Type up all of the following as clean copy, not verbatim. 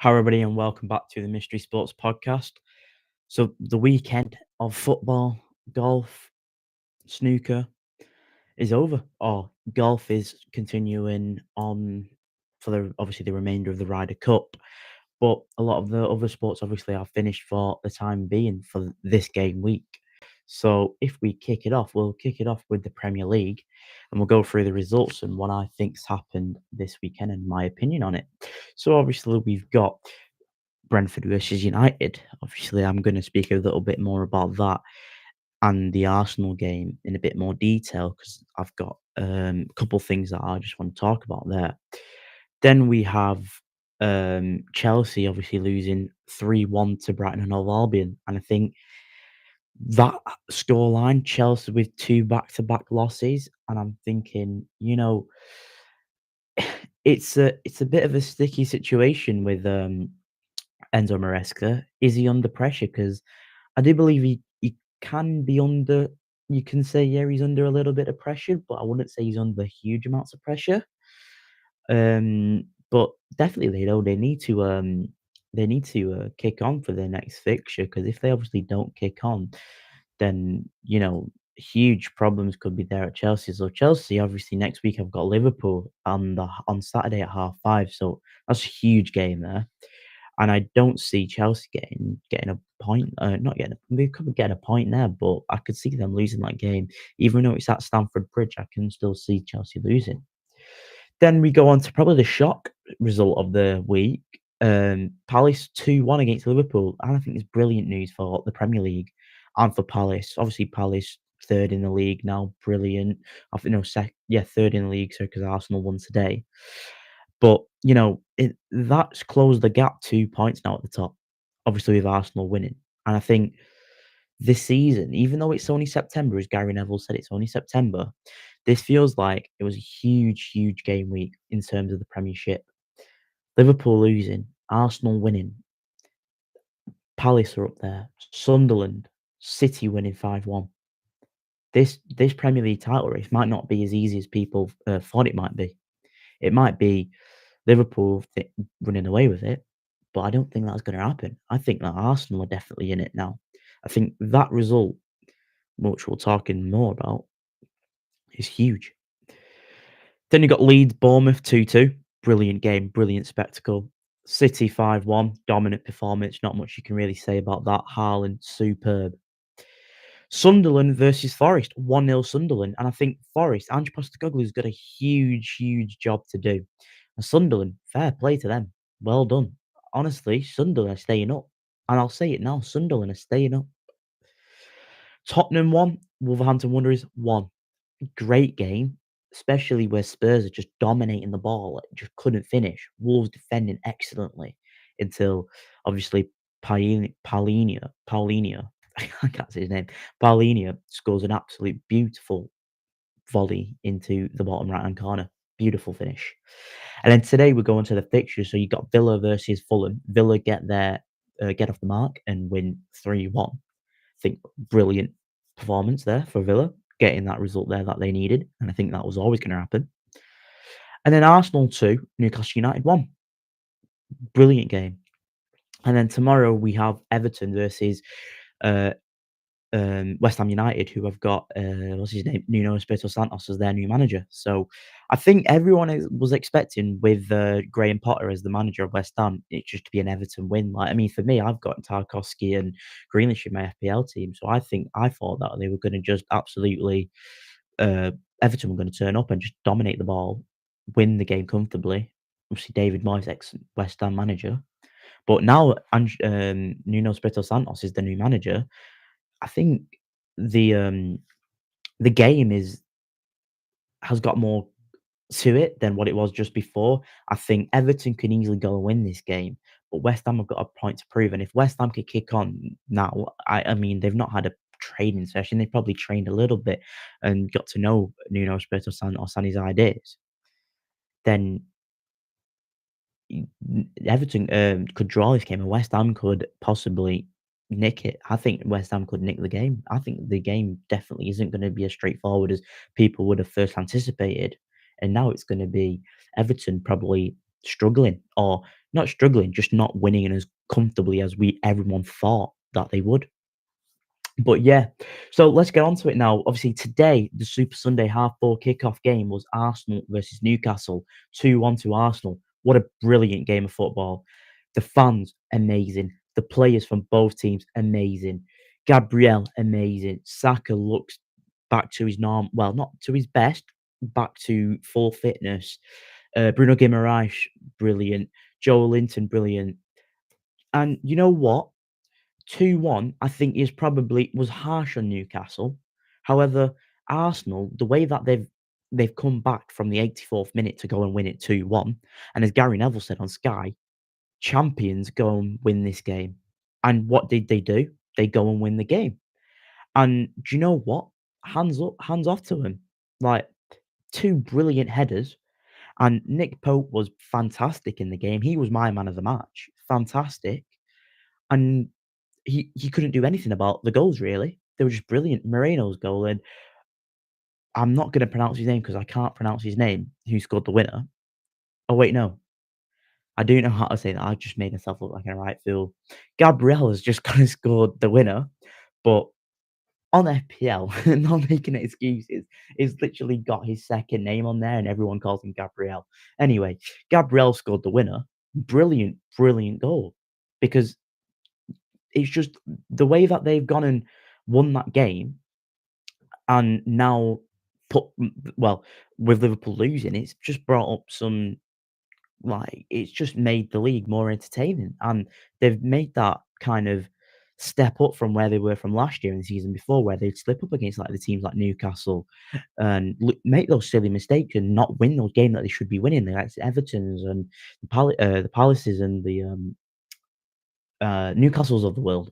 Hi, everybody, and welcome back to the Mystery Sports Podcast. So, the weekend of football, golf, snooker is over. Golf is continuing on for the remainder of the Ryder Cup, but a lot of the other sports obviously are finished for the time being for this game week. So, if we kick it off, we'll kick it off with the Premier League, and we'll go through the results and what I think's happened this weekend and my opinion on it. So, obviously, we've got Brentford versus United. Obviously, I'm going to speak a little bit more about that and the Arsenal game in a bit more detail because I've got a couple things that I just want to talk about there. Then we have Chelsea obviously losing 3-1 to Brighton and Hove Albion. And I think that scoreline, Chelsea with two back-to-back losses, and I'm thinking, it's a bit of a sticky situation with Enzo Maresca. Is he under pressure? Because I do believe he can be under. You can say, yeah, he's under a little bit of pressure, but I wouldn't say he's under huge amounts of pressure. But definitely they need to kick on for their next fixture because if they obviously don't kick on, then huge problems could be there at Chelsea. So Chelsea obviously next week I've got Liverpool on Saturday at 5:30. So that's a huge game there. And I don't see Chelsea getting a point, not getting a they could get a point there, but I could see them losing that game. Even though it's at Stamford Bridge, I can still see Chelsea losing. Then we go on to probably the shock result of the week. Palace 2-1 against Liverpool, and I think it's brilliant news for the Premier League and for Palace. Obviously, Palace third in the league now, brilliant. I think no, third in the league, so because Arsenal won today. But that's closed the gap 2 points now at the top. Obviously, with Arsenal winning, and I think this season, even though it's only September, as Gary Neville said, it's only September. This feels like it was a huge, huge game week in terms of the Premiership. Liverpool losing, Arsenal winning, Palace are up there, Sunderland, City winning 5-1. This Premier League title race might not be as easy as people thought it might be. It might be Liverpool running away with it, but I don't think that's going to happen. I think that Arsenal are definitely in it now. I think that result, which we'll talk in more about, is huge. Then you got Leeds, Bournemouth 2-2. Brilliant game, brilliant spectacle. City 5-1, dominant performance. Not much you can really say about that. Haaland, superb. Sunderland versus Forest, 1-0 Sunderland. And I think Forest, Ange Postecoglou's got a huge, huge job to do. And Sunderland, fair play to them. Well done. Honestly, Sunderland are staying up. And I'll say it now, Sunderland are staying up. Tottenham 1, Wolverhampton Wanderers 1. Great game, especially where Spurs are just dominating the ball, just couldn't finish. Wolves defending excellently until obviously Paulinho, I can't say his name. Paulinho scores an absolute beautiful volley into the bottom right-hand corner. Beautiful finish. And then today we're going to the fixtures. So you got Villa versus Fulham. Villa get off the mark and win 3-1. I think brilliant performance there for Villa, getting that result there that they needed, and I think that was always going to happen. And then Arsenal 2, Newcastle United 1. Brilliant game. And then tomorrow we have Everton versus uh, West Ham United, who have got what's his name, Nuno Espirito Santos as their new manager. So I think everyone was expecting with Graham Potter as the manager of West Ham, it just to be an Everton win. Like, I mean, for me, I've got Tarkowski and Grealish in my FPL team, so I thought that they were going to just absolutely Everton were going to turn up and just dominate the ball, win the game comfortably. Obviously, David Moyes, ex West Ham manager, but now Nuno Espirito Santos is the new manager. I think the the game has got more to it than what it was just before. I think Everton can easily go and win this game, but West Ham have got a point to prove. And if West Ham could kick on now, I mean they've not had a training session. They probably trained a little bit and got to know Nuno Espirito Santos and his ideas. Then Everton could draw this game, and West Ham could possibly nick it. I think West Ham could nick the game. I think the game definitely isn't going to be as straightforward as people would have first anticipated, and now it's going to be Everton probably struggling, or not struggling, just not winning as comfortably as we everyone thought that they would. But yeah, so let's get on to it now. Obviously, today, the Super Sunday half four kickoff game was Arsenal versus Newcastle, 2-1 to Arsenal. What a brilliant game of football. The fans, amazing. The players from both teams, amazing. Gabriel, amazing. Saka looks back to his norm, well, not to his best, back to full fitness. Bruno Guimaraes, brilliant. Joel Linton, brilliant. And you know what? 2-1, I think is probably was harsh on Newcastle. However, Arsenal, the way that they've come back from the 84th minute to go and win it 2-1, and as Gary Neville said on Sky, champions go and win this game. And what did they do? They go and win the game. And do you know what? Hands up, hands off to him. Like, two brilliant headers, and Nick Pope was fantastic in the game. He was my man of the match. Fantastic. And he couldn't do anything about the goals really. They were just brilliant. Moreno's goal, and I'm not gonna pronounce his name because I can't pronounce his name, who scored the winner. Oh, wait, no. I do know how to say that. I just made myself look like a right fool. Gabriel has just kinda scored the winner, but on FPL, not making excuses, he's literally got his second name on there and everyone calls him Gabriel. Anyway, Gabriel scored the winner. Brilliant, brilliant goal because it's just the way that they've gone and won that game and now well, with Liverpool losing, it's just brought up some like it's just made the league more entertaining, and they've made that kind of step up from where they were from last year and the season before, where they'd slip up against like the teams like Newcastle and make those silly mistakes and not win those games that they should be winning. The like Everton's and the Palaces and the Newcastles of the world.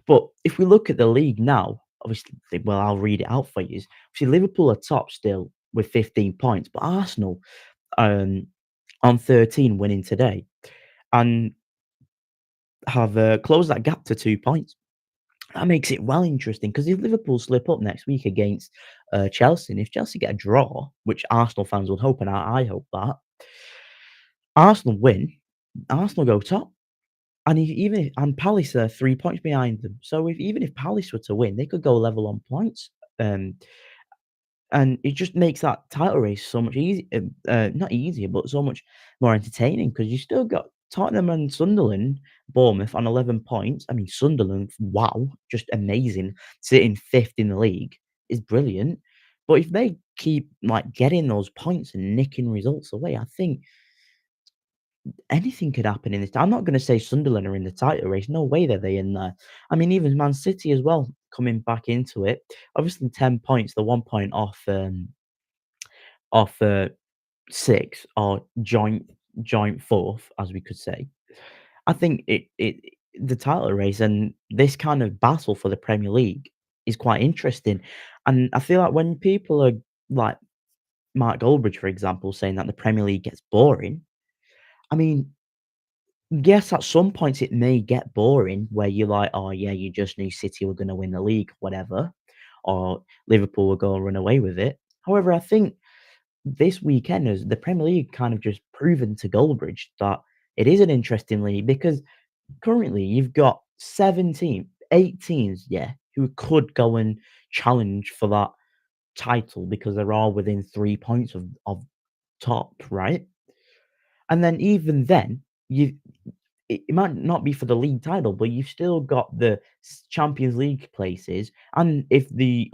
But if we look at the league now, obviously, well, I'll read it out for you. See, Liverpool are top still with 15 points, but Arsenal um, on 13 winning today and have closed that gap to 2 points. That makes it well interesting because if Liverpool slip up next week against Chelsea, and if Chelsea get a draw, which Arsenal fans will hope, and I hope that, Arsenal win, Arsenal go top. And even if and Palace are 3 points behind them. So even if Palace were to win, they could go level on points. Um, and it just makes that title race so much easier, not easier, but so much more entertaining because you still got Tottenham and Sunderland, Bournemouth on 11 points. I mean, Sunderland, wow, just amazing. Sitting fifth in the league is brilliant. But if they keep like getting those points and nicking results away, I think anything could happen in this. I'm not going to say Sunderland are in the title race. No way that they in there. I mean, even Man City as well coming back into it. Obviously, 10 points. The 1 point off six or joint fourth, as we could say. I think it the title race and this kind of battle for the Premier League is quite interesting. And I feel like when people are like Mark Goldbridge, for example, saying that the Premier League gets boring. I mean, yes, at some points it may get boring where you're like, "Oh, yeah, you just knew City were gonna win the league, whatever," or Liverpool will go and run away with it. However, I think this weekend has the Premier League kind of just proven to Goldbridge that it is an interesting league because currently you've got 8 teams, yeah, who could go and challenge for that title because they're all within 3 points of top, right? And then even then, it might not be for the league title, but you've still got the Champions League places, and if the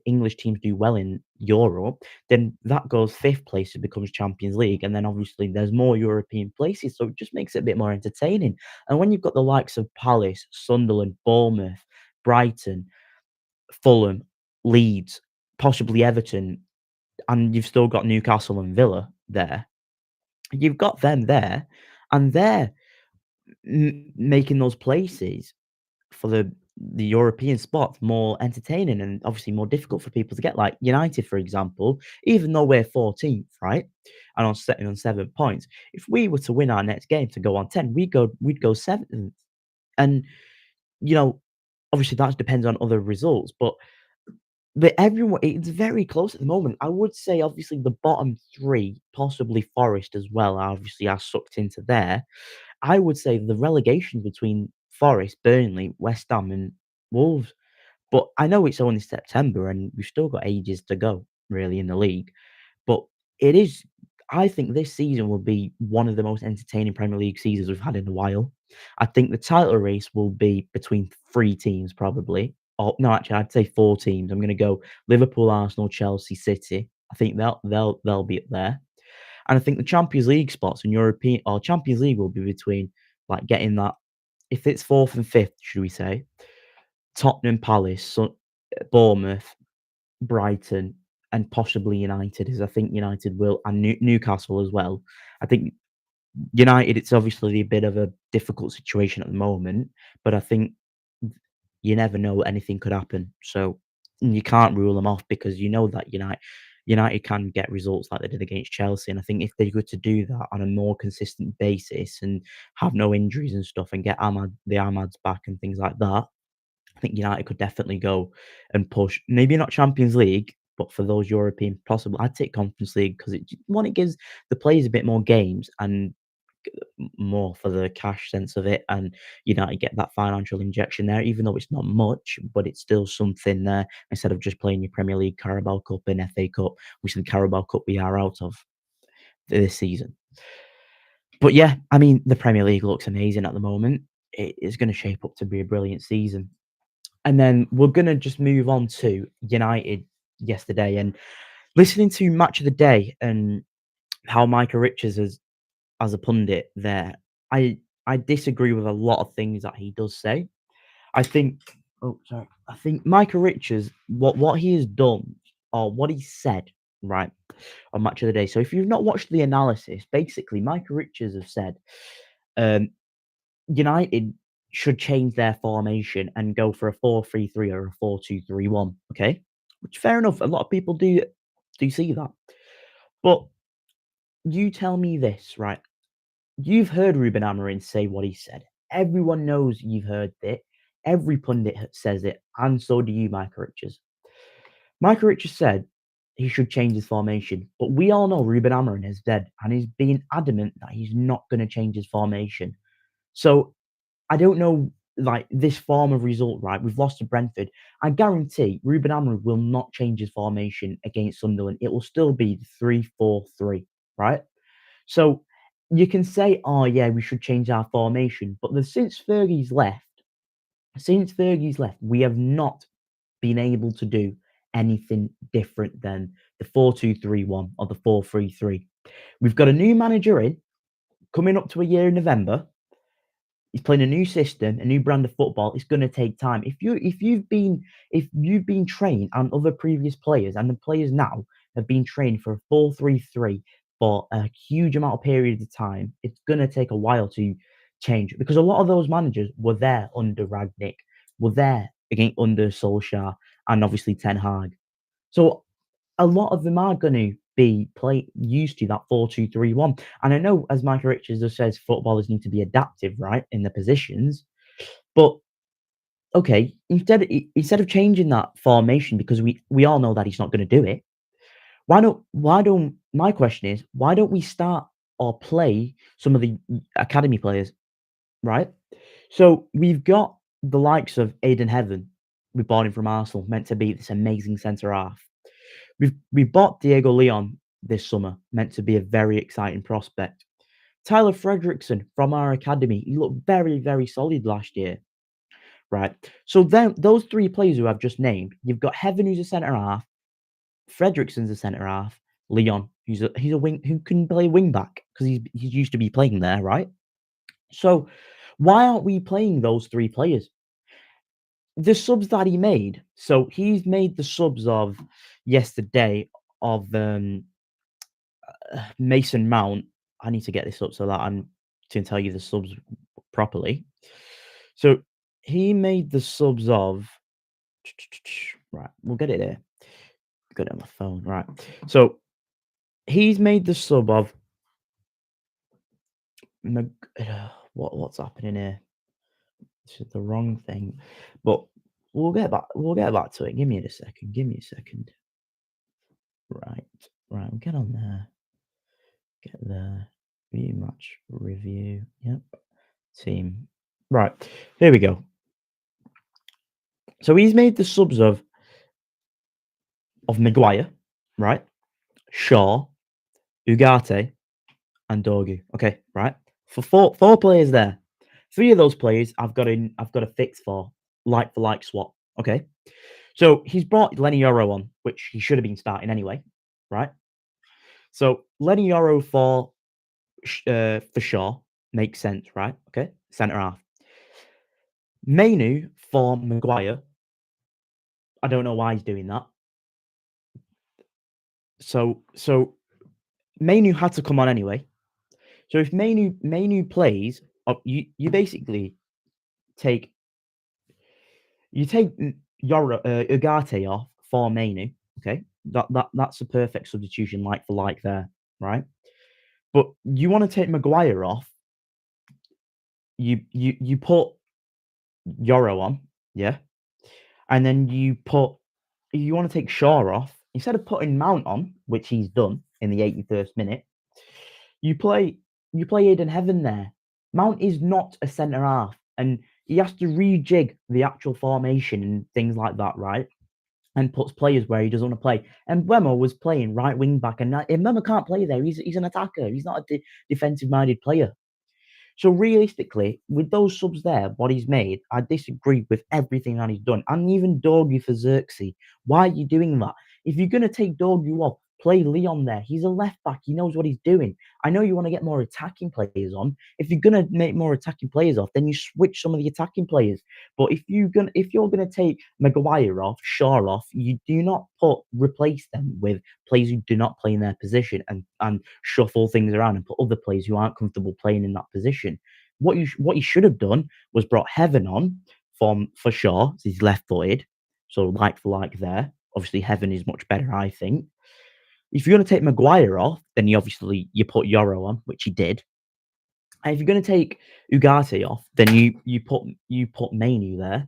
English teams do well in Europe, then that goes 5th place, it becomes Champions League, and then obviously there's more European places, so it just makes it a bit more entertaining. And when you've got the likes of Palace, Sunderland, Bournemouth, Brighton, Fulham, Leeds, possibly Everton, and you've still got Newcastle and Villa there, you've got them there, and they're making those places for the European spots more entertaining and obviously more difficult for people to get. Like United, for example, even though we're 14th, right, and on sitting on 7 points, if we were to win our next game to go on 10, we'd go 7th. And you know, obviously that depends on other results, but But everyone it's very close at the moment. I would say obviously the bottom 3, possibly Forest as well, obviously are sucked into there. I would say the relegation between Forest, Burnley, West Ham and Wolves. But I know it's only September and we've still got ages to go really in the league. But it is I think this season will be one of the most entertaining Premier League seasons we've had in a while. I think the title race will be between 3 teams probably. Or no, actually, I'd say 4 teams. I'm gonna go Liverpool, Arsenal, Chelsea, City. I think they'll be up there. And I think the Champions League spots and European or Champions League will be between, like, getting that if it's 4th and 5th, should we say, Tottenham, Palace, Bournemouth, Brighton, and possibly United, as I think United will and Newcastle as well. I think United, it's obviously a bit of a difficult situation at the moment, but I think you never know, anything could happen. So you can't rule them off because you know that United can get results like they did against Chelsea. And I think if they were to do that on a more consistent basis and have no injuries and stuff and get the Ahmads back and things like that, I think United could definitely go and push. Maybe not Champions League, but for those European possible, I'd take Conference League because it gives the players a bit more games and more for the cash sense of it, and United get that financial injection there, even though it's not much, but it's still something there instead of just playing your Premier League, Carabao Cup, and FA Cup, which the Carabao Cup we are out of this season. But yeah, I mean, the Premier League looks amazing at the moment. It is going to shape up to be a brilliant season. And then we're going to just move on to United yesterday and listening to Match of the Day and how Micah Richards has as a pundit there, I disagree with a lot of things that he does say. I think I think Micah Richards, what he has done or what he said, right, on Match of the Day. So if you've not watched the analysis, basically Micah Richards has said, um, United should change their formation and go for a 4-3-3 or a 4-2-3-1. Okay? Which fair enough. A lot of people do see that. But you tell me this, right? You've heard Ruben Amorim say what he said. Everyone knows you've heard it. Every pundit says it, and so do you, Micah Richards. Micah Richards said he should change his formation, but we all know Ruben Amorim is dead, and he's been adamant that he's not going to change his formation. So I don't know, like this form of result, right? We've lost to Brentford. I guarantee Ruben Amorim will not change his formation against Sunderland. It will still be 3-4-3, right? So you can say, "Oh yeah, we should change our formation," but since Fergie's left, we have not been able to do anything different than the 4-2-3-1 or the 4-3-3. We've got a new manager in coming up to a year in November. He's playing a new system, a new brand of football. It's going to take time. If you've been trained and other previous players and the players now have been trained for a 4-3-3 for a huge amount of periods of time, it's going to take a while to change because a lot of those managers were there under Ragnick, were there again under Solskjaer, and obviously Ten Hag. So a lot of them are going to be play used to that 4-2-3-1. And I know, as Micah Richards just says, footballers need to be adaptive, right, in the positions. But okay, instead of changing that formation, because we all know that he's not going to do it. Why don't my question is why don't we start or play some of the academy players, right? So we've got the likes of Aiden Heaven, we bought him from Arsenal, meant to be this amazing centre half. We bought Diego Leon this summer, meant to be a very exciting prospect. Tyler Frederickson from our academy, he looked very, very solid last year, right? So then those 3 players who I've just named, you've got Heaven, who's a centre half, Frederickson's a centre half, Leon, he's a wing who can play wing back because he's used to be playing there, right? So why aren't we playing those 3 players? The subs that he made, so he's made the subs of yesterday of Mason Mount. I need to get this up so that I'm to tell you the subs properly. So he made the subs of right. We'll get it there. Got it on my phone. Right. So he's made the sub of what's happening here? This is the wrong thing, but We'll get back to it. Give me a second. Give me a second. Right. Right. We'll get on there. Get there. View match review. Yep. Team. Right. Here we go. So he's made the subs of Maguire, right? Shaw, Ugarte, and Dorgu. Okay, right. For four players there. Three of those players I've got a fix for like swap. Okay. So he's brought Lenny Yoro on, which he should have been starting anyway, right? So Lenny Yoro for Shaw makes sense, right? Okay, centre half. Mainu for Maguire. I don't know why he's doing that. So Mainu had to come on anyway. So if Mainu plays, you basically take Ugarte off for Mainu. Okay, that's a perfect substitution, like for like there, right? But you want to take Maguire off. You put Yoro on, yeah, and then you want to take Shaw off instead of putting Mount on, which he's done in the 81st minute. You play Aiden Heaven there. Mount is not a centre half, and he has to rejig the actual formation and things like that, right? And puts players where he doesn't want to play. And Wemo was playing right wing back, and Wemo can't play there. He's an attacker. He's not a defensive minded player. So realistically, with those subs there, what he's made, I disagree with everything that he's done. And even Dorgu for Xerxes. Why are you doing that? If you're going to take Dorgu off, play Leon there. He's a left back. He knows what he's doing. I know you want to get more attacking players on. If you're going to make more attacking players off, then you switch some of the attacking players. But if you're gonna take Maguire off, Shaw off, you do not replace them with players who do not play in their position and shuffle things around and put other players who aren't comfortable playing in that position. What you should have done was brought Heaven on for Shaw. He's left footed, so like for like there. Obviously, Heaven is much better, I think. If you're going to take Maguire off, then you put Yoro on, which he did. And if you're going to take Ugarte off, then you put Mainu there.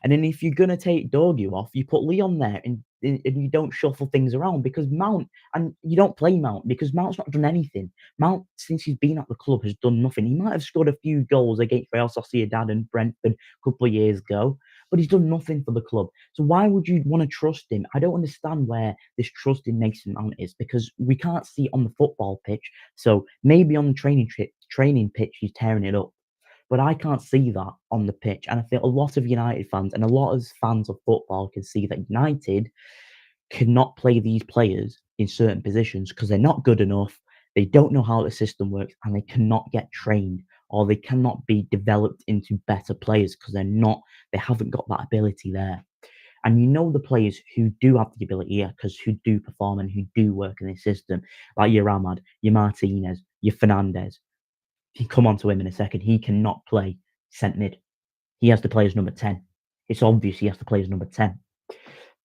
And then if you're gonna take Dorgu off, you put Leon there and you don't shuffle things around because Mount and you don't play Mount because Mount's not done anything. Mount, since he's been at the club, has done nothing. He might have scored a few goals against Real Sociedad and Brentford a couple of years ago, but he's done nothing for the club. So why would you want to trust him? I don't understand where this trust in Mason Mount is because we can't see it on the football pitch. So maybe on the training pitch, he's tearing it up. But I can't see that on the pitch. And I feel a lot of United fans and a lot of fans of football can see that United cannot play these players in certain positions because they're not good enough. They don't know how the system works and they cannot get trained or they cannot be developed into better players because they haven't got that ability there. And you know the players who do have the ability, because who do perform and who do work in this system, like your Ahmad, your Martinez, your Fernandez, he come on to him in a second. He cannot play centre mid. He has to play as number 10. It's obvious he has to play as number 10.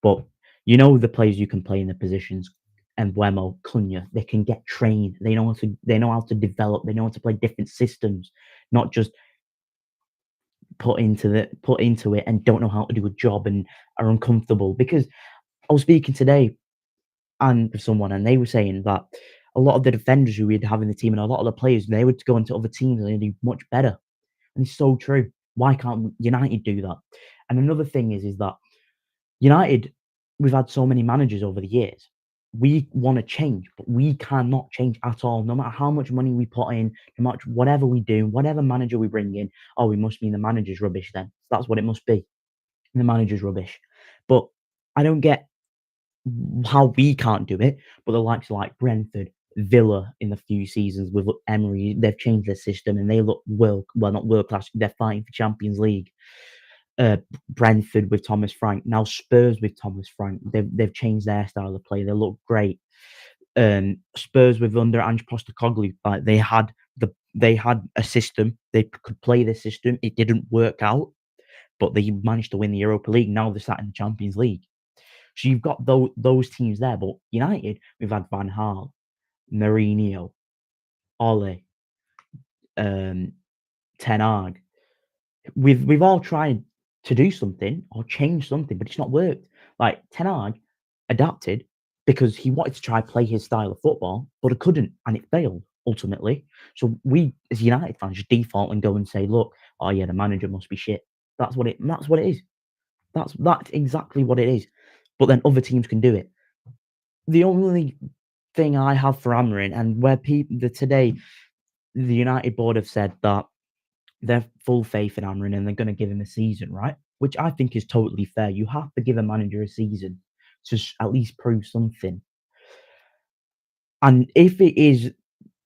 But you know the players you can play in the positions and Wemo, Cunha, they can get trained. They know how to develop. They know how to play different systems, not just put into it and don't know how to do a job and are uncomfortable. Because I was speaking today and with someone and they were saying that a lot of the defenders who we'd have in the team and a lot of the players, they would go into other teams and they do much better. And it's so true. Why can't United do that? And another thing is that United, we've had so many managers over the years. We want to change, but we cannot change at all. No matter how much money we put in, no matter whatever we do, whatever manager we bring in, oh, we must mean the manager's rubbish then. That's what it must be. The manager's rubbish. But I don't get how we can't do it, but the likes of like Brentford, Villa in the few seasons with Emery, they've changed their system and they look not world class. They're fighting for Champions League. Brentford with Thomas Frank, now Spurs with Thomas Frank. They've changed their style of play. They look great. Spurs with under Ange Postecoglou, like they had a system. They could play this system. It didn't work out, but they managed to win the Europa League. Now they're sat in the Champions League. So you've got those teams there. But United, we've had Van Gaal, Mourinho, Ole, Ten Hag. We've all tried to do something or change something, but it's not worked. Like Ten Hag adapted because he wanted to try play his style of football, but it couldn't, and it failed ultimately. So we, as United fans, just default and go and say, "Look, oh yeah, the manager must be shit." That's what it is. That's exactly what it is. But then other teams can do it. The only thing I have for Amorim, and where people today the United board have said that they're full faith in Amorim and they're going to give him a season, right? Which I think is totally fair. You have to give a manager a season to at least prove something. And if it is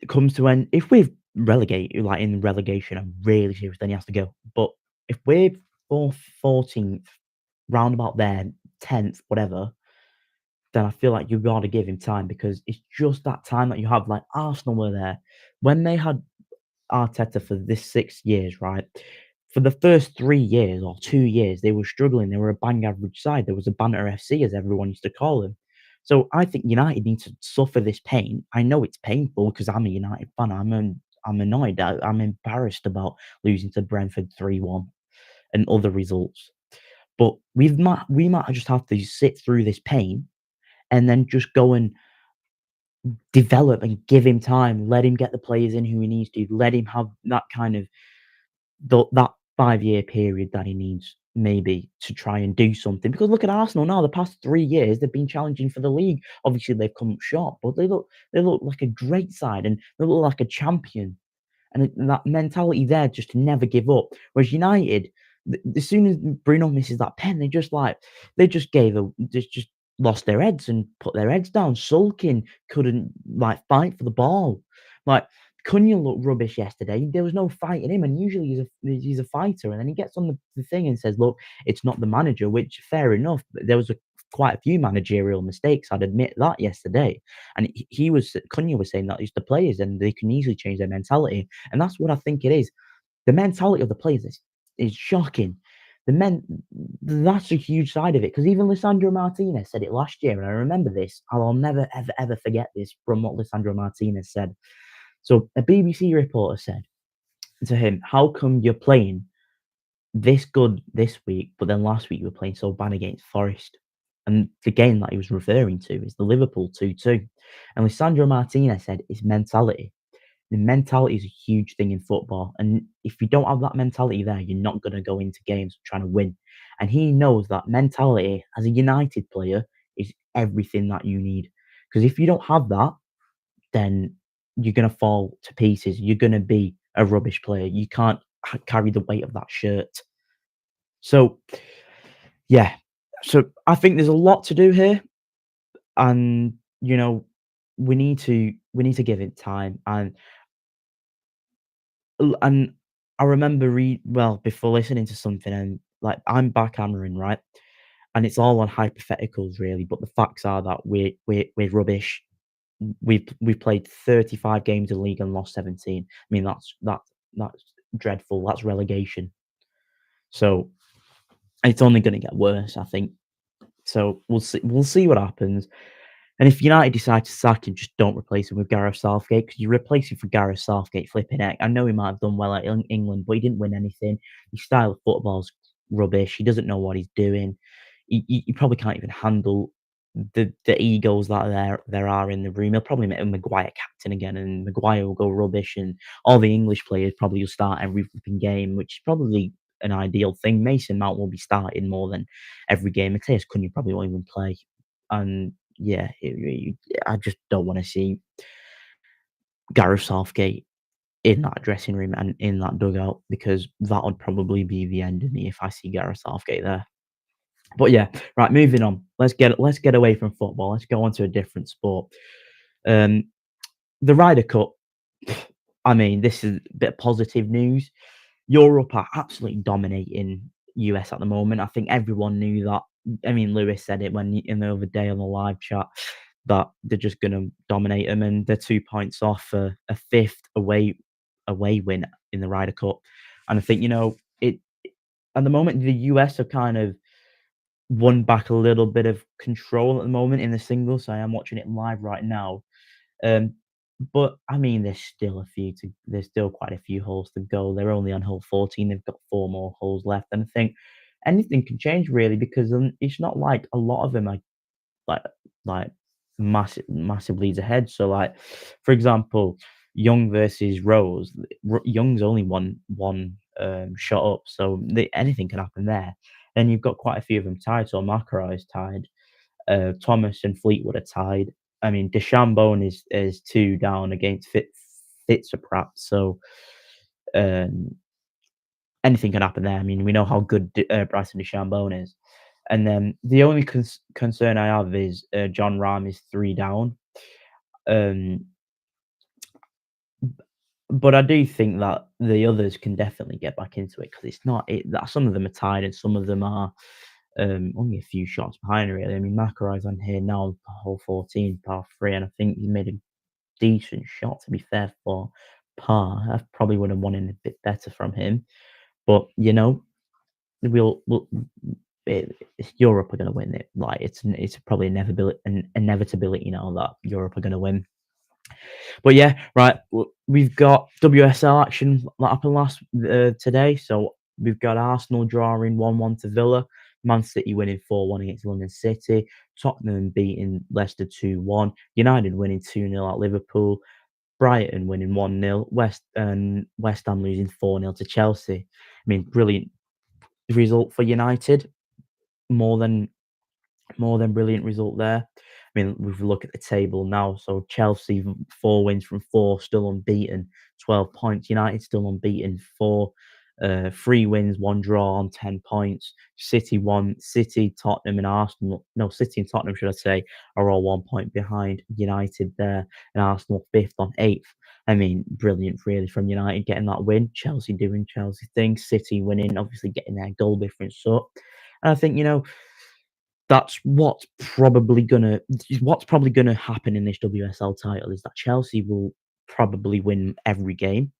comes to end, if we're relegated, like in relegation, I'm really serious, then he has to go. But if we're fourth, 14th, round about there, 10th, whatever, then I feel like you've got to give him time because it's just that time that you have. Like Arsenal were there when they had Arteta for this 6 years, right? For the first 3 years or 2 years, they were struggling. They were a bang average side. There was a banter FC, as everyone used to call them. So I think United need to suffer this pain. I know it's painful because I'm a United fan. I'm annoyed. I'm embarrassed about losing to Brentford 3-1 and other results. But we might just have to sit through this pain and then just go and develop and give him time. Let him get the players in who he needs to. Let him have that kind of that 5-year period that he needs maybe to try and do something. Because look at Arsenal now, the past 3 years, they've been challenging for the league. Obviously, they've come up short, but they look like a great side and they look like a champion. And that mentality there just to never give up. Whereas United, as soon as Bruno misses that pen, they just just lost their heads and put their heads down, sulking, couldn't like fight for the ball. Like Cunha looked rubbish yesterday. There was no fight in him, and usually he's a fighter. And then he gets on the thing and says, "Look, it's not the manager," which fair enough. But there was quite a few managerial mistakes. I'd admit that yesterday. And Cunha was saying that it's the players and they can easily change their mentality. And that's what I think it is. The mentality of the players is shocking. The men That's a huge side of it. Because even Lisandro Martinez said it last year, and I remember this. I'll never ever ever forget this from what Lisandro Martinez said. So a BBC reporter said to him, "How come you're playing this good this week, but then last week you were playing so bad against Forest?" And the game that he was referring to is the Liverpool 2-2. And Lisandro Martinez said it's mentality. The mentality is a huge thing in football. And if you don't have that mentality there, you're not going to go into games trying to win. And he knows that mentality as a United player is everything that you need. Because if you don't have that, then you're going to fall to pieces. You're going to be a rubbish player. You can't carry the weight of that shirt. So, yeah. So I think there's a lot to do here. And, you know, we need to give it time. And I remember before listening to something and, like, I'm backhammering, right? And it's all on hypotheticals really, but the facts are that we're rubbish. We've played 35 games in the league and lost 17. I mean, that's dreadful. That's relegation. So, it's only gonna get worse, I think. So, we'll see what happens. And if United decide to sack him, just don't replace him with Gareth Southgate because you replace him for Gareth Southgate, flipping heck. I know he might have done well at England, but he didn't win anything. His style of football's rubbish. He doesn't know what he's doing. He probably can't even handle the egos that there are in the room. He'll probably make Maguire captain again, and Maguire will go rubbish, and all the English players probably will start every flipping game, which is probably an ideal thing. Mason Mount will be starting more than every game. Mateus Cunha probably won't even play, and yeah, I just don't want to see Gareth Southgate in that dressing room and in that dugout because that would probably be the end of me if I see Gareth Southgate there. But yeah, right, moving on. Let's get away from football. Let's go on to a different sport. Um, the Ryder Cup. I mean, this is a bit of positive news. Europe are absolutely dominating US at the moment. I think everyone knew that. I mean, Lewis said it in the other day on the live chat that they're just going to dominate them, and they're 2 points off a fifth away win in the Ryder Cup. And I think it at the moment the US have kind of won back a little bit of control at the moment in the singles. So I am watching it live right now. Um, but I mean, there's still quite a few holes to go. They're only on hole 14. They've got 4 more holes left, and I think anything can change really because it's not like a lot of them are like like massive leads ahead. So like for example, Young versus Rose. Young's only one shot up, so anything can happen there. Then you've got quite a few of them tied. So McElroy is tied. Thomas and Fleetwood are tied. I mean, DeChambeau is two down against Fitzpatrick. So um, anything can happen there. I mean, we know how good Bryson DeChambeau is. And then the only concern I have is John Rahm is three down. Um, but I do think that the others can definitely get back into it because it's not it that some of them are tied and some of them are only a few shots behind. Really, I mean, McIlroy's on here now, hole 14, par three, and I think he made a decent shot. To be fair, for par, I probably would have wanted a bit better from him. But you know, we'll it's Europe are going to win it. Like it's probably an inevitability now that Europe are going to win. But yeah, right. We've got WSL action that happened last today. So we've got Arsenal drawing 1-1 to Villa, Man City winning 4-1 against London City, Tottenham beating Leicester 2-1, United winning 2-0 at Liverpool, Brighton winning 1-0, West Ham losing 4-0 to Chelsea. I mean, brilliant result for United. More than more than brilliant result there. I mean, if we look at the table now, so Chelsea 4 wins from 4, still unbeaten, 12 points. United still unbeaten, 3 wins, 1 draw on 10 points. City, Tottenham, and Arsenal. No, City and Tottenham, should I say, are all 1 point behind United there, and Arsenal fifth on eighth. I mean, brilliant really from United getting that win. Chelsea doing Chelsea things. City winning, obviously getting their goal difference up. And I think that's what's probably gonna happen in this WSL title is that Chelsea will probably win every game,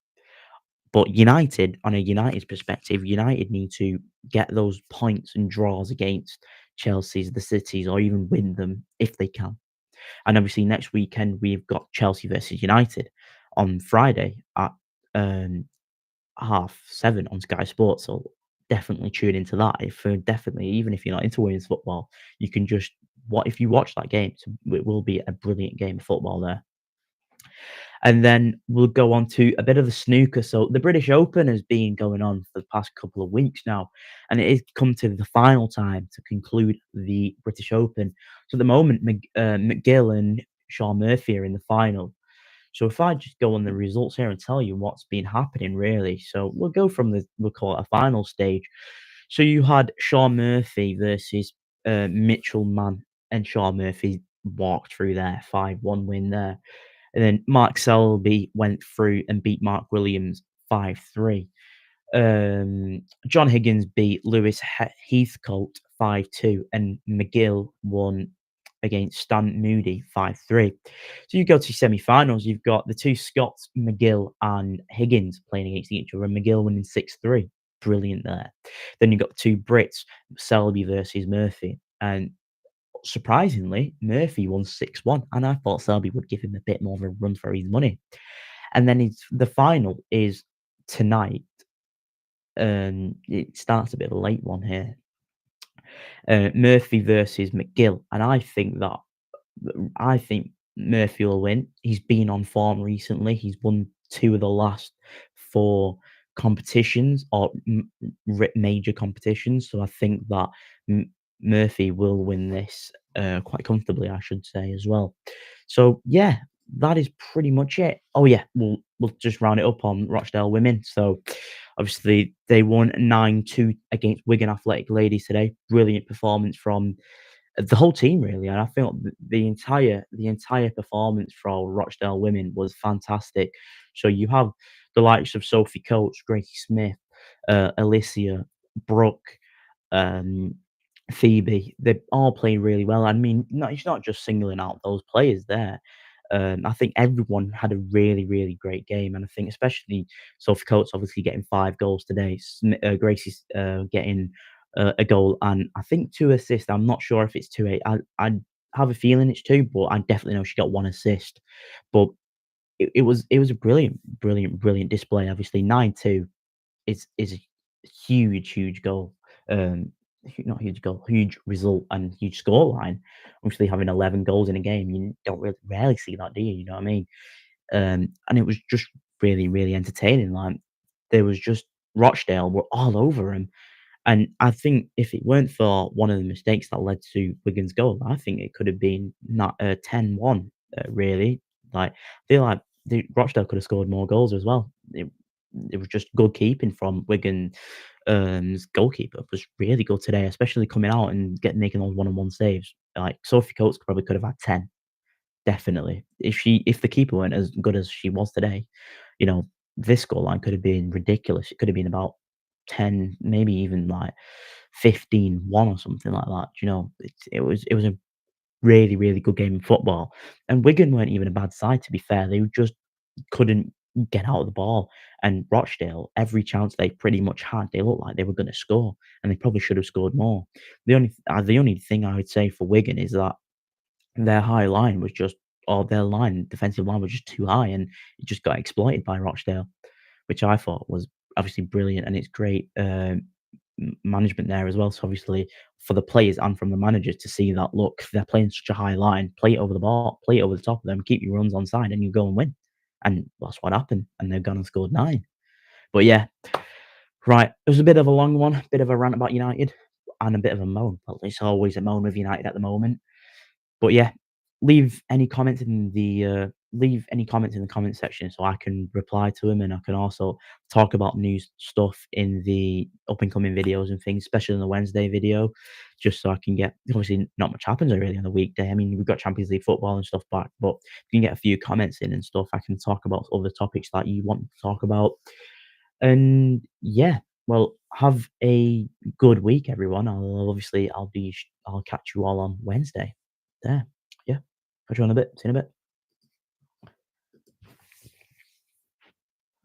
but United, on a United perspective, United need to get those points and draws against Chelsea's, the Cities, or even win them if they can. And obviously next weekend we've got Chelsea versus United on Friday at um 7:30 on Sky Sports. So definitely tune into that. If definitely, even if you're not into women's football, you can just what if you watch that game? It will be a brilliant game of football there. And then we'll go on to a bit of the snooker. So the British Open has been going on for the past couple of weeks now, and it has come to the final time to conclude the British Open. So at the moment, McGill and Shaw Murphy are in the final. So if I just go on the results here and tell you what's been happening, really. So we'll go from we'll call it a final stage. So you had Shaw Murphy versus Mitchell Mann, and Shaw Murphy walked through there, 5-1 win there. And then Mark Selby went through and beat Mark Williams 5-3. John Higgins beat Lewis Heathcote 5-2, and McGill won against Stan Moody 5-3. So you go to semi-finals, you've got the two Scots, McGill and Higgins, playing against each other, and McGill winning 6-3. Brilliant there. Then you've got the two Brits, Selby versus Murphy. And surprisingly, Murphy won 6-1, and I thought Selby would give him a bit more of a run for his money. And then the final is tonight. It starts a bit of a late one here. Murphy versus McGill, and I think Murphy will win. He's been on form recently. He's won 2 of the last 4 competitions or major competitions. So I think that Murphy will win this quite comfortably, I should say as well. So yeah, that is pretty much it. Oh yeah, we'll just round it up on Rochdale Women. So obviously they won 9-2 against Wigan Athletic Ladies today. Brilliant performance from the whole team really, and I felt the entire performance for Rochdale Women was fantastic. So you have the likes of Sophie Coates, Gracie Smith, Alicia, Brooke, um, Phoebe. They all play really well. I mean, it's not just singling out those players there. I think everyone had a really, really great game, and I think especially Sophie Coates obviously getting 5 goals today. Gracie's getting a goal and I think 2 assists. I'm not sure if it's 2. I have a feeling it's 2, but I definitely know she got 1 assist. But it was a brilliant display. Obviously, 9-2 is a huge goal. not huge goal, huge result and huge scoreline. Obviously, having 11 goals in a game, you don't really rarely see that, do you? You know what I mean? And it was just really, really entertaining. Like there was just Rochdale were all over him, and I think if it weren't for one of the mistakes that led to Wigan's goal, I think it could have been not 10-1. Really, like I feel like Rochdale could have scored more goals as well. It was just good keeping from Wigan. 'Goalkeeper was really good today, especially coming out and making those one-on-one saves. Like Sophie Coates probably could have had 10. Definitely. If the keeper weren't as good as she was today, you know, this scoreline could have been ridiculous. It could have been about 10, maybe even like 15-1 or something like that. It was a really, really good game of football. And Wigan weren't even a bad side, to be fair. They just couldn't get out of the ball. And Rochdale, every chance they pretty much had, they looked like they were going to score, and they probably should have scored more. The only thing I would say for Wigan is that their high line was just or their defensive line was just too high, and it just got exploited by Rochdale, which I thought was obviously brilliant, and it's great, management there as well. So obviously for the players and from the managers to see that, look, they're playing such a high line, play it over the ball, play it over the top of them, keep your runs on side, and you go and win. And that's what happened, and they've gone and scored 9. But yeah, right, it was a bit of a long one, bit of a rant about United and a bit of a moan. Well, it's always a moan with United at the moment. But yeah, leave any comments in the comment section so I can reply to them, and I can also talk about news stuff in the up and coming videos and things, especially in the Wednesday video, just so I can get obviously not much happens really on the weekday. I mean, we've got Champions League football and stuff back, but you can get a few comments in and stuff. I can talk about other topics that you want to talk about. And yeah, well, have a good week, everyone. I'll catch you all on Wednesday. There. Yeah. Catch you on a bit. See you in a bit.